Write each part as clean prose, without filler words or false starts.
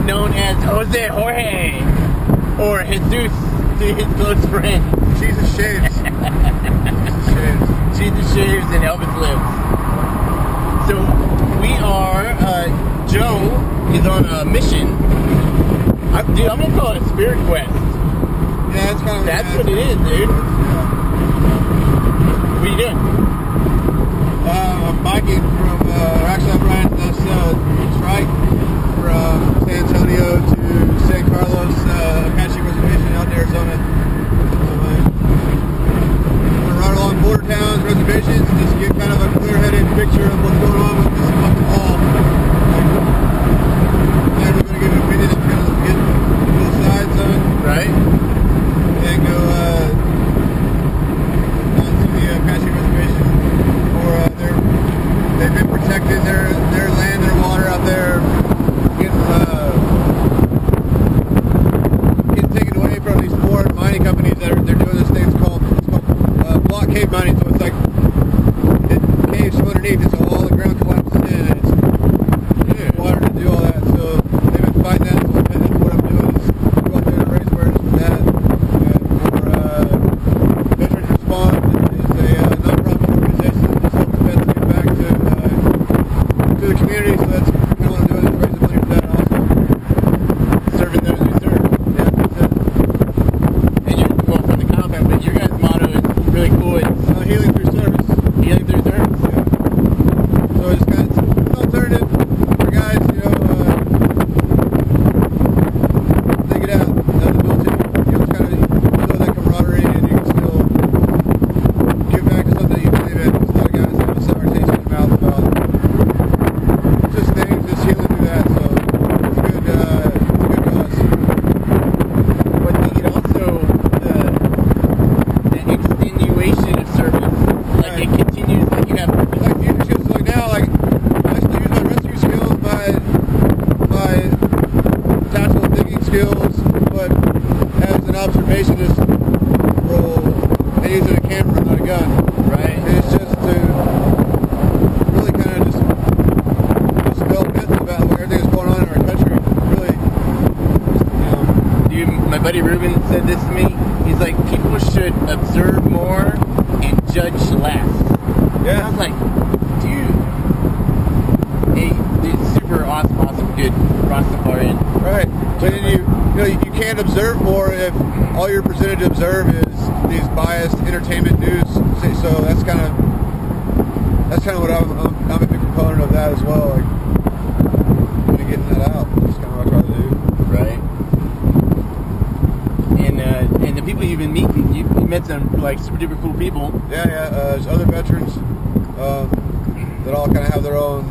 known as Jose Jorge, or Jesus to his close friend. Jesus shaves. Jesus shaves and Elvis lives. So we are, Joe is on a mission. I'm gonna call it a spirit quest. Yeah, it's kind of... That's what it is, dude. Yeah. What are you doing? I'm biking from, actually I'm riding this trike from San Antonio to San Carlos Apache Reservation out in Arizona. We're right along border towns, reservations, and just get kind of a clear-headed picture of what's going on with this fucking wall. Like, we're going to give an opinion and kind of get both sides of it. Right. And go on to the Apache Reservation. They've been protecting their land, their water out there, getting taken away from these foreign mining companies that they're doing this thing. It's called block cave mining. So it's like it caves from underneath, and so all the ground collapses in, and it's water to do all that. So they've been fighting that a little bit. And what I'm doing is go out there and raise awareness for that. And for Veterans Response is a non-profit organization that just helps vets get back to the community. So that's kind of what I'm doing, is raising money for that also. Serving those who serve. Yeah, that's it. And you're going from the compound, but your guys' motto is really cool. It's Healing through service. healing through service. Yeah. So it's kind of an alternative for guys, they get out of the military. It's kind of show that camaraderie, and you can still give back to something you believe in. There's a lot of guys that have a sour taste in their mouth about just things, just healing through that. So it's a good cause. But I think it also the extenuation of service. Like Right. it continues. Like you have. Like future skills, like now, like I still use my rescue skills, my tactical thinking skills, but as an observationist role, and using a camera, not a gun. Right. And it's just to really kind of just develop mental about everything that's going on in our country. Really, My buddy Ruben said this to me. He's like, people should observe more and judge less. And I was like, dude, it's super awesome, good Rastafarian. right. But then you can't observe more if all you're presented to observe is these biased entertainment news. So that's kind of what I'm a big proponent of that as well. Like, really getting that out. That's kind of what I try to do. Right. And the people you've been meeting, you met some like super duper cool people. Yeah. There's other veterans that all kind of have their own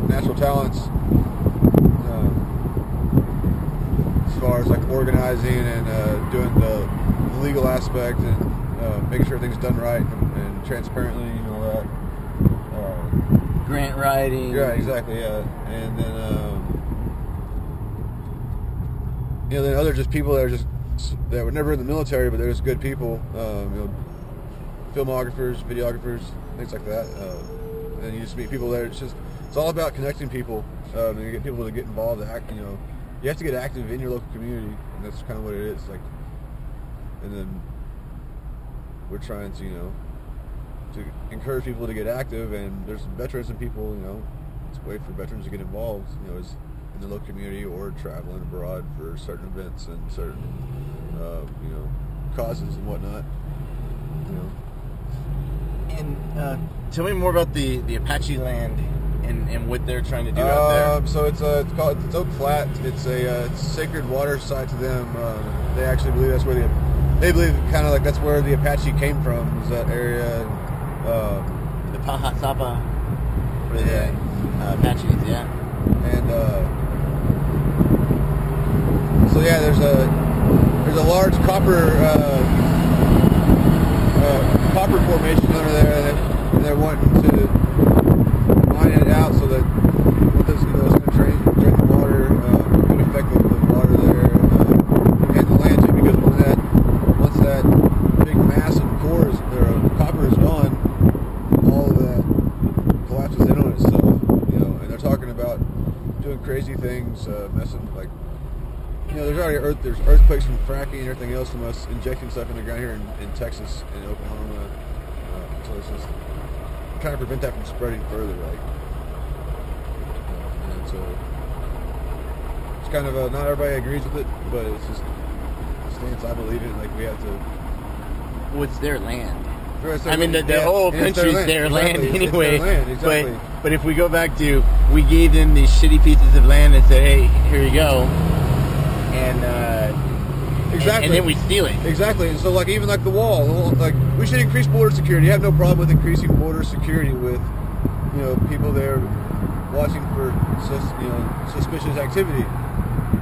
natural talents as far as like organizing and doing the legal aspect and making sure everything's done right and transparently, that. Grant writing. Yeah, exactly. Yeah, and then then other just people that were never in the military, but they're just good people. Filmographers, videographers, things like that. And you just meet people there. It's all about connecting people. And you get people to get involved. You have to get active in your local community, and that's kind of what it is. Like, and then we're trying to encourage people to get active, and there's some veterans and people. It's a way for veterans to get involved. Is in the local community or traveling abroad for certain events and certain causes and whatnot. And tell me more about the Apache land and what they're trying to do out there. So it's Oak Flat. It's a sacred water site to them. They actually believe that's where they believe kind of like that's where the Apache came from. Is that area? The Paha Sapa for the Apaches, yeah. And so yeah, there's a large copper formation under there, and they're wanting to mine it out so that it's going to drain the water, could affect the water there and the land too, because once that big mass of copper is gone, all of that collapses in on itself, and they're talking about doing crazy things, messing like, there's already there's earthquakes from fracking and everything else from us injecting stuff in the ground here in Texas and Oklahoma. So it's just trying to prevent that from spreading further, like. And so it's kind of not everybody agrees with it, but it's just a stance I believe in. Like we have to. What's their land? I mean, the whole country's their land anyway. It's their land, exactly. But if we go back to, we gave them these shitty pieces of land and said, hey, here you go. And exactly. And then we steal it. Exactly. And so, like, even like the wall, like, we should increase border security. I have no problem with increasing border security with, people there watching for, suspicious activity.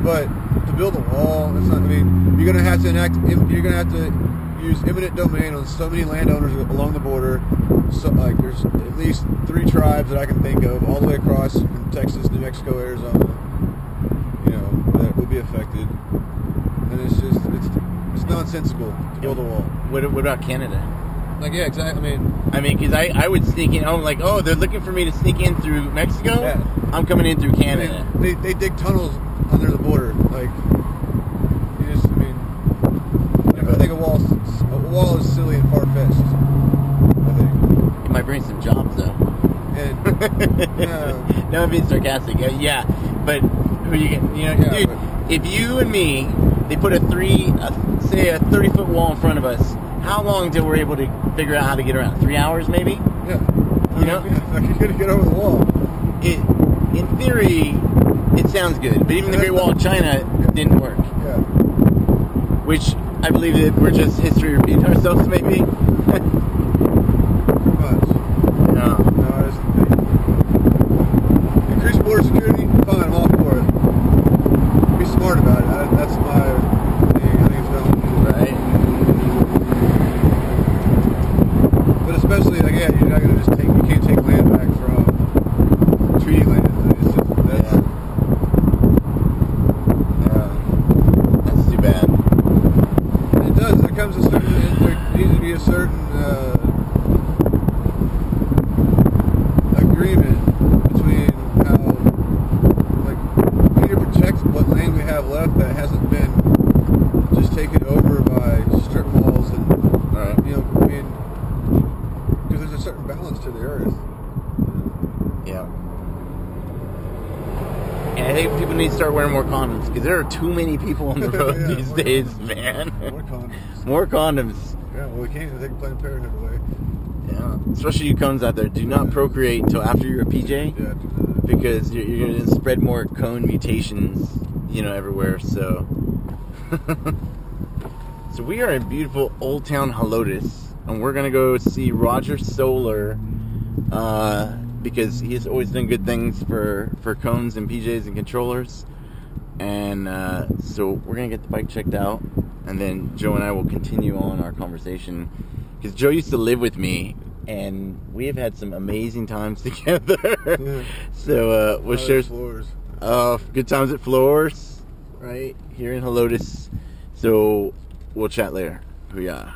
But to build a wall, it's not. I mean, you're gonna have to use eminent domain on so many landowners along the border. So, like, there's at least 3 tribes that I can think of, all the way across from Texas, New Mexico, Arizona, that would be affected. And it's nonsensical to build a wall. What about Canada? Like, yeah, exactly. I mean, because I would sneak in. I'm like, oh, they're looking for me to sneak in through Mexico? Yeah. I'm coming in through Canada. They dig tunnels under the border. Like, I think a wall is silly and far-fetched, I think. It might bring some jobs, though. And, no, I'm being sarcastic. Yeah, but who you get? Dude, if you and me, they put say a 30-foot wall in front of us, how long till we're able to figure out how to get around? 3 hours, maybe? Yeah. You're gonna get over the wall. In theory, it sounds good, but even the Great Wall of China didn't work. Yeah. Which I believe that we're just history repeating ourselves, maybe. Pretty much. No. No, increase border security. Fine, I'm all for it. Be smart about it. That's my thing. I think it's valid. Right. But especially, like, yeah, you're not gonna just you can't take land back from treaty land. It's just, that's too bad. It does. There needs to be a certain agreement between how, like, we need to protect what land we have left that hasn't been just taken over by strip malls and, because there's a certain balance to the earth. Yeah. And I think people need to start wearing more condoms, because there are too many people on the road these days, man. More condoms. More condoms. Yeah, well, we can't take Planned Parenthood away. Yeah. Especially you cones out there. Do not procreate until after you're a PJ. Yeah, do that. Because you're going to spread more cone mutations, everywhere. So, so we are in beautiful Old Town Helotes, and we're going to go see Roger Solar, because he has always done good things for cones and PJs and controllers. And so we're going to get the bike checked out, and then Joe and I will continue on our conversation, because Joe used to live with me, and we have had some amazing times together. Yeah. So we'll share Floors. good times at Floors, right here in Helotes. So we'll chat later. Hooyah.